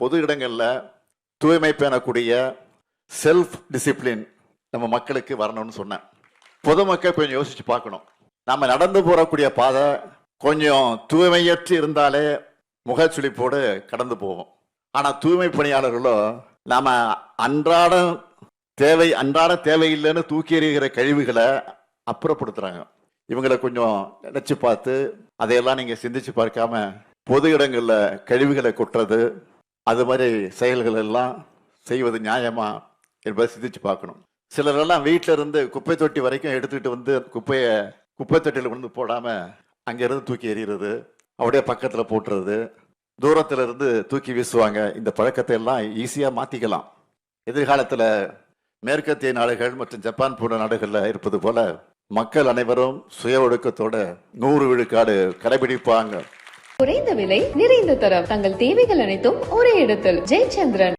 பொது இடங்கள்ல தூய்மை பேணக்கூடிய செல்ஃப் டிசிப்ளின் நம்ம மக்களுக்கு வரணும்னு சொன்னேன். பொதுமக்கள் கொஞ்சம் யோசிச்சு பார்க்கணும். நம்ம நடந்து போறக்கூடிய பாதை கொஞ்சம் தூய்மையற்று இருந்தாலே முகச்சுளிப்போடு கடந்து போவோம். ஆனா தூய்மை பணியாளர்களோ நாம அன்றாட தேவையில்லைன்னு தூக்கி எறிகிற கழிவுகளை அப்புறப்படுத்துறாங்க. இவங்களை கொஞ்சம் நினைச்சு பார்த்து அதையெல்லாம் நீங்க சிந்திச்சு பார்க்காம பொது இடங்கள்ல கழிவுகளை கொட்டுறது அது மாதிரி செயல்கள் எல்லாம் செய்வது நியாயமா என்பதை சிந்திச்சு பார்க்கணும். சிலரெல்லாம் வீட்டில இருந்து குப்பை தொட்டி வரைக்கும் எடுத்துக்கிட்டு வந்து குப்பை தொட்டியில் கொண்டு போடாம அங்கிருந்து தூக்கி எறிகிறது, அப்படியே பக்கத்துல போட்டுறது, தூரத்துல இருந்து தூக்கி வீசுவாங்க. இந்த பழக்கத்தை எல்லாம் ஈஸியா மாத்திக்கலாம். எதிர்காலத்துல மேற்கத்திய நாடுகள் மற்றும் ஜப்பான் போன்ற நாடுகள்ல இருப்பது போல மக்கள் அனைவரும் சுய ஒழுக்கத்தோட 100 விழுக்காடு கடைபிடிப்பாங்க. குறைந்த விலை, நிறைந்த தரம், தங்கள் தேவைகள் அனைத்தும் ஒரே இடத்தில். ஜெயச்சந்திரன்.